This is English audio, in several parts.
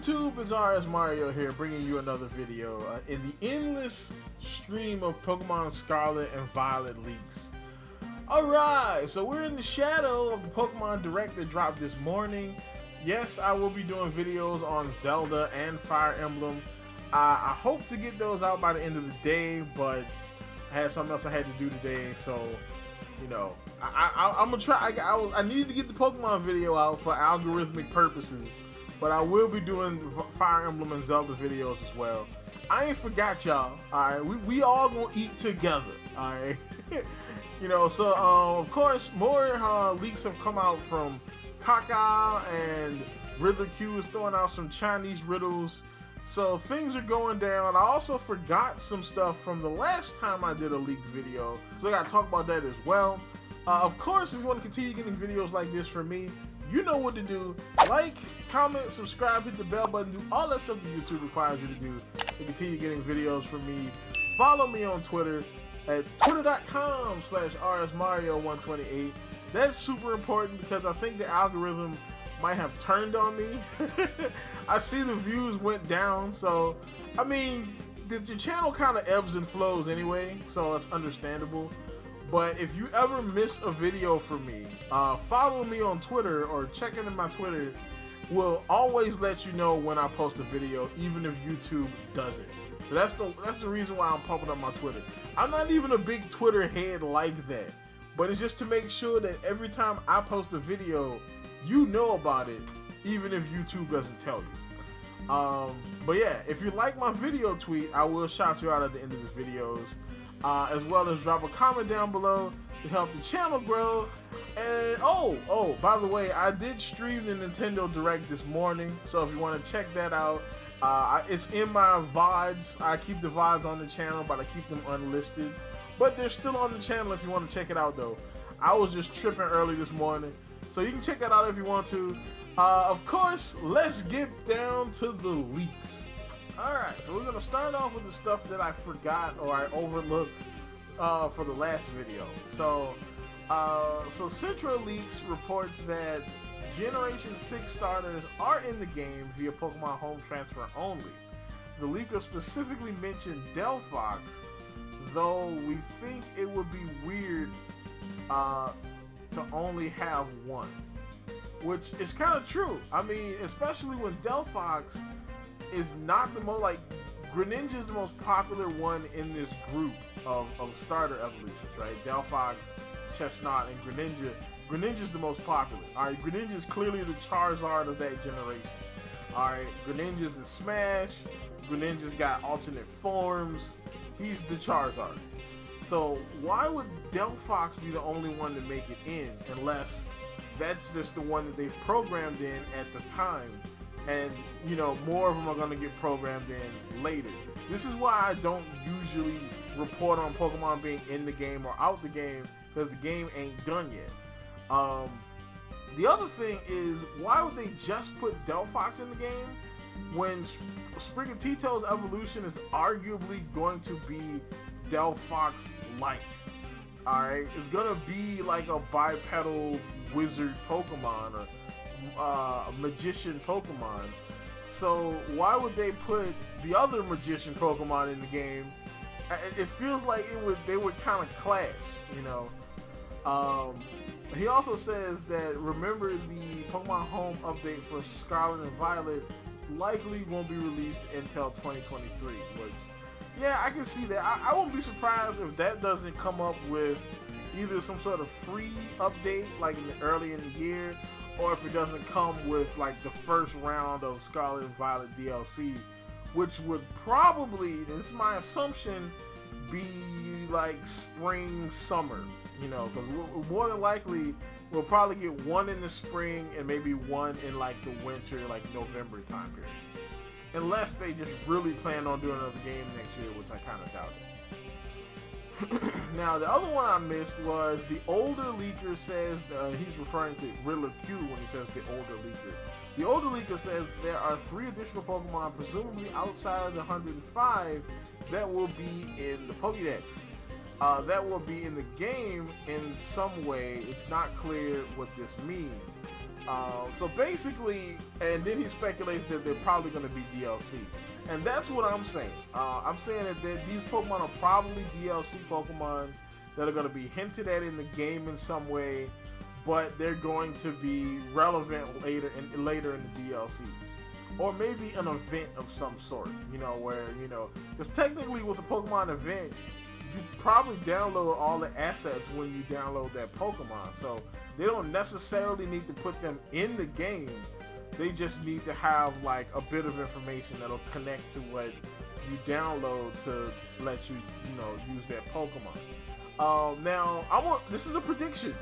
YouTube? It's RSMario here, bringing you another video in the endless stream of Pokemon Scarlet and Violet leaks. Alright, so we're in the shadow of the Pokemon Direct that dropped this morning. Yes, I will be doing videos on Zelda and Fire Emblem. I hope to get those out by the end of the day, but I had something else I had to do today, so, you know, I'm gonna try. I needed to get the Pokemon video out for algorithmic purposes, but I will be doing Fire Emblem and Zelda videos as well. I ain't forgot y'all. Alright, we all gonna eat together. Alright. You know, so of course more leaks have come out from Kaka, and Riddler Q is throwing out some Chinese riddles. So things are going down. I also forgot some stuff from the last time I did a leaked video, so I gotta talk about that as well. Of course, if you want to continue getting videos like this from me, you know what to do. Like, comment, subscribe, hit the bell button, do all that stuff that YouTube requires you to do to continue getting videos from me. Follow me on Twitter at twitter.com/rsmario128. That's super important because I think the algorithm might have turned on me. I see the views went down, so I mean, the channel kind of ebbs and flows anyway, so it's understandable. But if you ever miss a video from me, follow me on Twitter or check into my Twitter. Will always let you know when I post a video, even if YouTube doesn't. So that's the reason why I'm pumping up my Twitter. I'm not even a big Twitter head like that, but it's just to make sure that every time I post a video, you know about it, even if YouTube doesn't tell you. But yeah, if you like my video tweet, I will shout you out at the end of the videos, as well as drop a comment down below to help the channel grow. And oh, by the way, I did stream the Nintendo Direct this morning, so if you want to check that out, it's in my VODs. I keep the VODs on the channel, but I keep them unlisted. But they're still on the channel if you want to check it out, though. I was just tripping early this morning, so you can check that out if you want to. Of course, let's get down to the leaks. Alright, so we're going to start off with the stuff that I forgot or I overlooked for the last video. So Central Leaks reports that Generation 6 starters are in the game via Pokemon Home Transfer only. The leaker specifically mentioned Delphox, though we think it would be weird to only have one. Which is kind of true. I mean, especially when Delphox is not the most, like, Greninja is the most popular one in this group of starter evolutions, right? Delphox, Chestnut, and Greninja. Greninja's the most popular. Alright, Greninja is clearly the Charizard of that generation. Alright, Greninja's in Smash. Greninja's got alternate forms. He's the Charizard. So why would Delphox be the only one to make it in, unless that's just the one that they've programmed in at the time, and you know, more of them are going to get programmed in later. This is why I don't usually report on Pokemon being in the game or out the game, because the game ain't done yet. The other thing is, why would they just put Delphox in the game when Sprigatito's evolution is arguably going to be Delphox-like? Alright, it's gonna be like a bipedal wizard Pokemon or a magician Pokemon. So why would they put the other magician Pokemon in the game? It feels like they would kind of clash, you know. He also says that remember the Pokemon Home update for Scarlet and Violet likely won't be released until 2023, which, yeah, I can see that. I won't be surprised if that doesn't come up with either some sort of free update like early in the year, or if it doesn't come with like the first round of Scarlet and Violet DLC, which would probably, this is my assumption, be like spring, summer, you know, because more than likely we'll probably get one in the spring and maybe one in like the winter, like November time period. Unless they just really plan on doing another game next year, which I kind of doubt it. Now, the other one I missed was the older leaker says, he's referring to Riddler Q when he says the older leaker. The older leaker says there are 3 additional Pokemon, presumably outside of the 105, that will be in the Pokédex. That will be in the game in some way. It's not clear what this means. So basically, and then he speculates that they're probably going to be DLC. And that's what I'm saying. I'm saying that these Pokemon are probably DLC Pokemon that are going to be hinted at in the game in some way, but they're going to be relevant later in the DLC. Or maybe an event of some sort, where, because technically with a Pokemon event, you probably download all the assets when you download that Pokemon. So they don't necessarily need to put them in the game. They just need to have like a bit of information that'll connect to what you download to let you, use that Pokemon. Now, this is a prediction.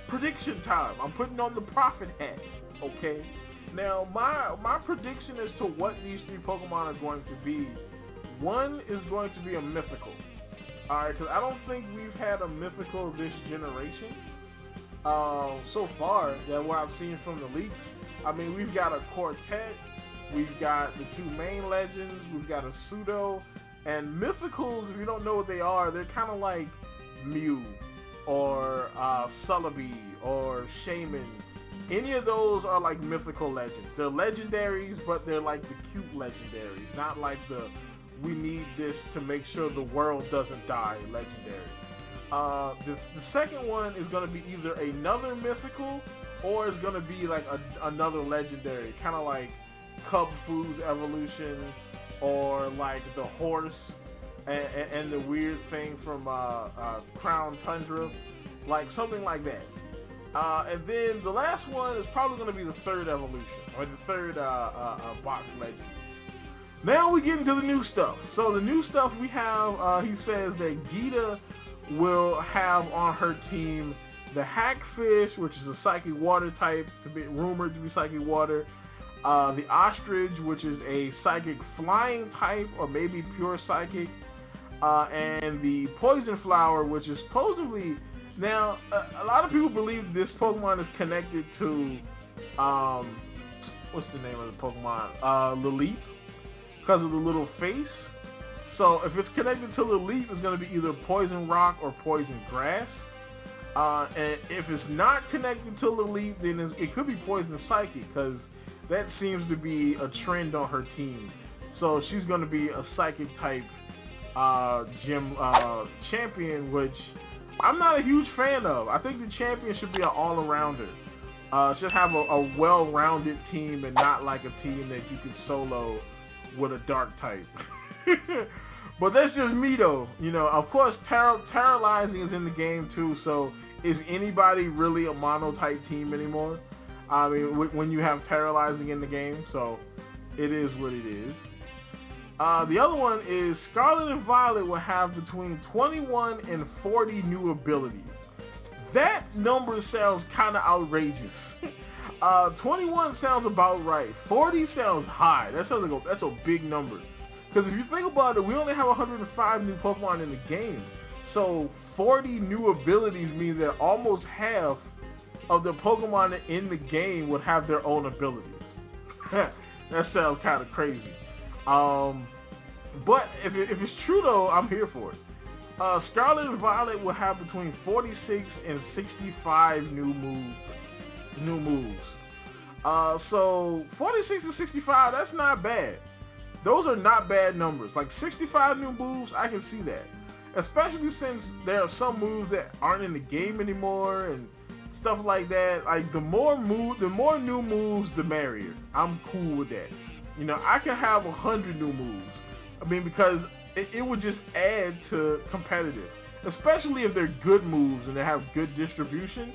Prediction time. I'm putting on the prophet hat, okay? Now, my prediction as to what these 3 Pokemon are going to be, one is going to be a mythical. Alright, because I don't think we've had a mythical this generation so far, that what I've seen from the leaks. I mean, we've got a quartet, we've got the 2 main legends, we've got a pseudo, and mythicals, if you don't know what they are, they're kind of like Mew, or Celebi, or Shaman. Any of those are like mythical legends. They're legendaries, but they're like the cute legendaries, not like the we need this to make sure the world doesn't die legendary. The second one is going to be either another mythical, or it's going to be like another legendary, kind of like Cubfoo's evolution, or like the horse and the weird thing from Crown Tundra, like something like that. And then the last one is probably going to be the 3rd evolution, or the 3rd box legend. Now we get into the new stuff. So the new stuff we have, he says that Geeta will have on her team the Hackfish, which is a psychic water type, rumored to be psychic water. The Ostrich, which is a psychic flying type, or maybe pure psychic. And the Poison Flower, which is supposedly... Now, a lot of people believe this Pokemon is connected to, what's the name of the Pokemon? Laleep, because of the little face. So if it's connected to Laleep, it's going to be either Poison Rock or Poison Grass. And if it's not connected to Laleep, then it could be Poison Psychic, because that seems to be a trend on her team. So she's going to be a Psychic type gym champion, which... I'm not a huge fan of. I think the champion should be an all-arounder. Should have a well-rounded team and not like a team that you can solo with a dark type. But that's just me though. Of course, Terrorizing is in the game too, so is anybody really a mono-type team anymore? I mean, when you have Terrorizing in the game, so it is what it is. The other one is Scarlet and Violet will have between 21 and 40 new abilities. That number sounds kind of outrageous. 21 sounds about right. 40 sounds high. That sounds like that's a big number. Because if you think about it, we only have 105 new Pokemon in the game. So 40 new abilities mean that almost half of the Pokemon in the game would have their own abilities. That sounds kind of crazy. But if it's true though, I'm here for it. Scarlet and Violet will have between 46 and 65 new moves. So 46 and 65, that's not bad. Those are not bad numbers. Like 65 new moves, I can see that. Especially since there are some moves that aren't in the game anymore and stuff like that. Like the more new moves, the merrier. I'm cool with that. I can have 100 new moves. I mean, because it would just add to competitive. Especially if they're good moves and they have good distribution.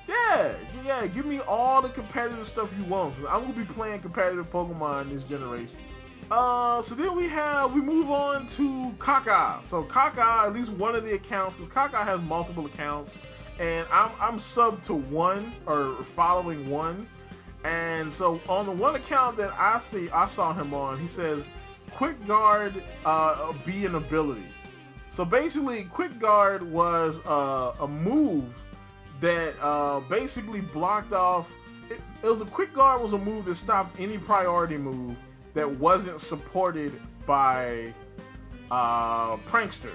Yeah, give me all the competitive stuff you want. Because I'm going to be playing competitive Pokemon this generation. So then we move on to Kaka. So Kaka, at least one of the accounts, because Kaka has multiple accounts. And I'm subbed to one, or following one. And so on the one account that I saw him on, he says, Quick Guard be an ability. So basically, Quick Guard was a move that basically blocked off. It was a Quick Guard was a move that stopped any priority move that wasn't supported by Prankster.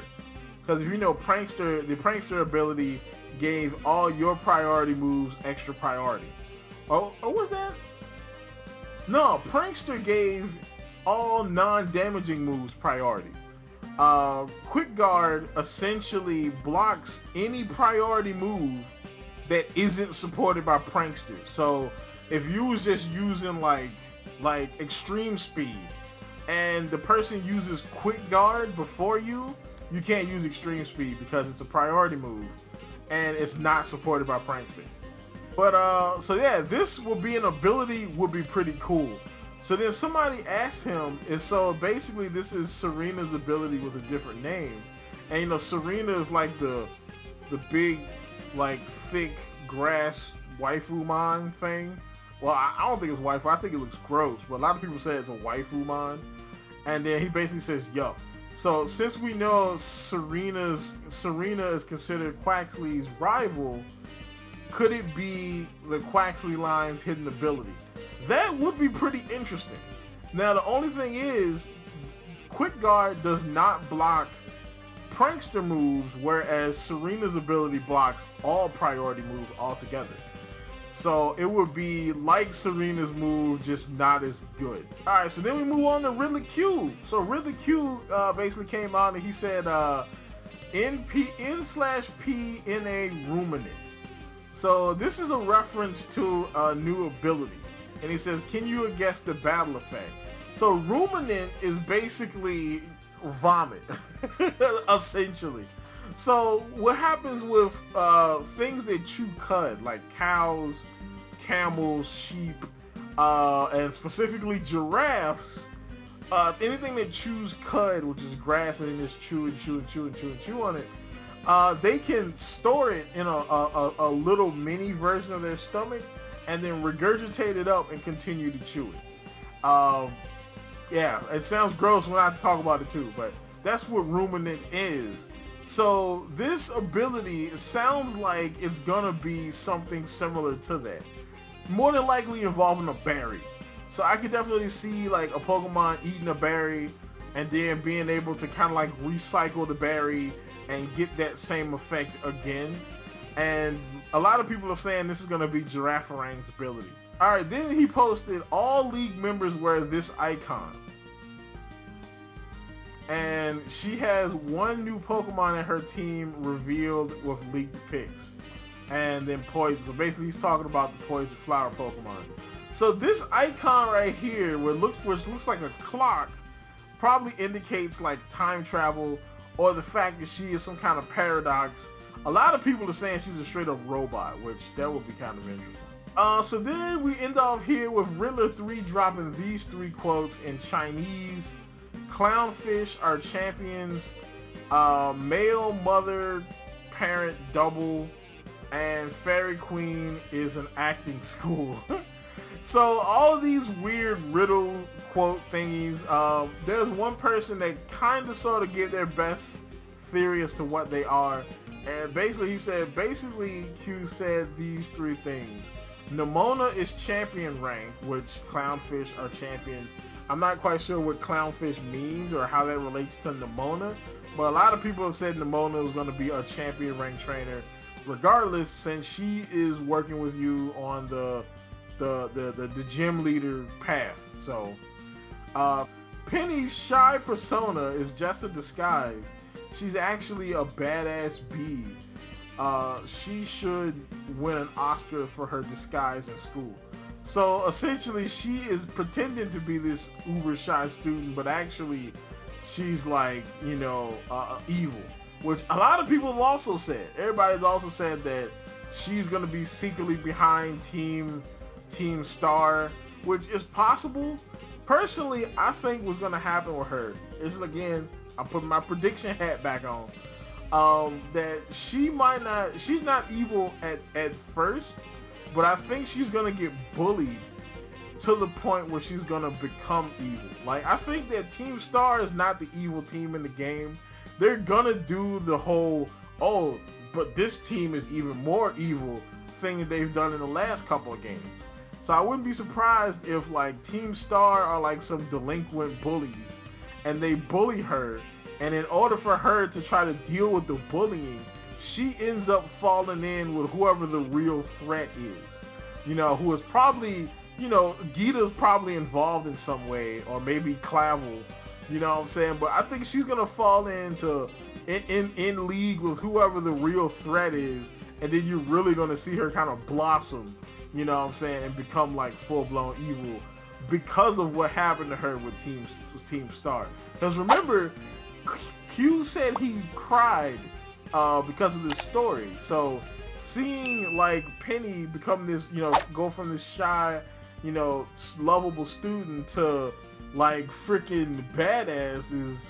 Because if you know Prankster, the Prankster ability gave all your priority moves extra priority. Oh, was that? No, Prankster gave all non-damaging moves priority. Quick Guard essentially blocks any priority move that isn't supported by Prankster. So if you was just using like extreme speed and the person uses Quick Guard before you can't use extreme speed because it's a priority move and it's not supported by Prankster. But so yeah, this will be an ability, would be pretty cool. So then somebody asked him, and so basically this is Serena's ability with a different name. And you know, Serena is like the big, like thick grass waifu-mon thing. Well, I don't think it's waifu, I think it looks gross, but a lot of people say it's a waifu-mon. And then he basically says, yo. So since we know Serena is considered Quaxly's rival, could it be the Quaxly line's hidden ability? That would be pretty interesting. Now, the only thing is, Quick Guard does not block Prankster moves, whereas Serena's ability blocks all priority moves altogether. So it would be like Serena's move, just not as good. All right, so then we move on to Ridley Q. So Ridley Q basically came out and he said, N/P in a ruminant. So this is a reference to a new ability. And he says, can you guess the battle effect? So ruminant is basically vomit, essentially. So what happens with things that chew cud, like cows, camels, sheep, and specifically giraffes, anything that chews cud, which is grass, and then just chew and chew and chew and chew and chew on it, they can store it in a little mini version of their stomach and then regurgitate it up and continue to chew it. Yeah, it sounds gross when I talk about it too, but that's what ruminant is. So this ability sounds like it's gonna be something similar to that. More than likely involving a berry. So I could definitely see like a Pokemon eating a berry and then being able to kind of like recycle the berry and get that same effect again. And a lot of people are saying this is going to be Girafarang's ability. Alright, then he posted all league members wear this icon. And she has one new Pokemon in her team revealed with leaked pics. And then Poison. So basically he's talking about the Poison Flower Pokemon. So this icon right here, which looks like a clock, probably indicates like time travel or the fact that she is some kind of paradox. A lot of people are saying she's a straight up robot, which that would be kind of interesting. So then we end off here with Riddler 3 dropping these 3 quotes in Chinese. Clownfish are champions, male mother parent double, and Fairy Queen is an acting school. So all of these weird riddle quote thingies, there's one person that kind of sort of give their best theory as to what they are. And basically he said, Q said these 3 things. Nemona is champion rank, which Clownfish are champions. I'm not quite sure what Clownfish means or how that relates to Nemona, but a lot of people have said Nemona is going to be a champion rank trainer regardless, since she is working with you on the gym leader path. So Penny's shy persona is just a disguise. She's actually a badass bee. She should win an Oscar for her disguise in school. So essentially she is pretending to be this uber shy student, but actually she's like, you know, evil, which a lot of people have also said. Everybody's also said that she's going to be secretly behind Team Star, which is possible. Personally, I think what's going to happen with her is, again, I'm putting my prediction hat back on, that she's not evil at first, but I think she's going to get bullied to the point where she's going to become evil. Like, I think that Team Star is not the evil team in the game. They're going to do the whole, oh, but this team is even more evil thing that they've done in the last couple of games. So I wouldn't be surprised if like Team Star are like some delinquent bullies and they bully her, and in order for her to try to deal with the bullying, she ends up falling in with whoever the real threat is. you know, who is probably, you know, Geeta's probably involved in some way, or maybe Clavel, you know what I'm saying? But I think she's gonna fall into in league with whoever the real threat is, and then you're really gonna see her kind of blossom, you know what I'm saying, and become like full-blown evil because of what happened to her with Team Star. Because remember, Q said he cried because of this story. So seeing like Penny become this, you know, go from this shy, you know, lovable student to like freaking badass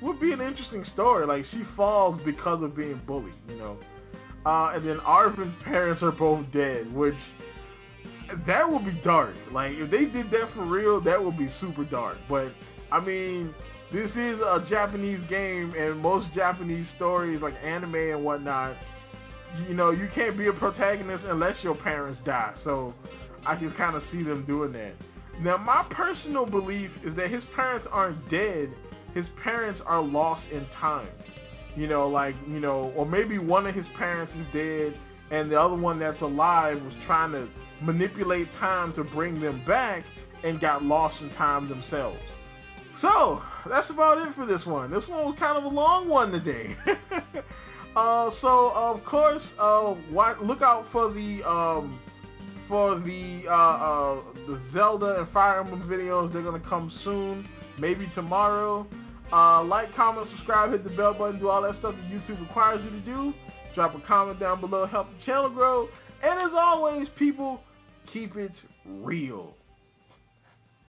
would be an interesting story. Like, she falls because of being bullied, you know. And then Arvin's parents are both dead, which that would be dark. Like, if they did that for real, that would be super dark. But I mean, this is a Japanese game, and most Japanese stories, like anime and whatnot, you know, you can't be a protagonist unless your parents die. So I can kind of see them doing that. Now, my personal belief is that his parents aren't dead. His parents are lost in time. You know, like, you know, or maybe one of his parents is dead and the other one that's alive was trying to manipulate time to bring them back and got lost in time themselves. So that's about it for this one. This one was kind of a long one today. So of course, look out for the Zelda and Fire Emblem videos. They're gonna come soon, maybe tomorrow. Like, comment, subscribe, hit the bell button, do all that stuff that YouTube requires you to do. Drop a comment down below, help the channel grow. And as always, people, keep it real.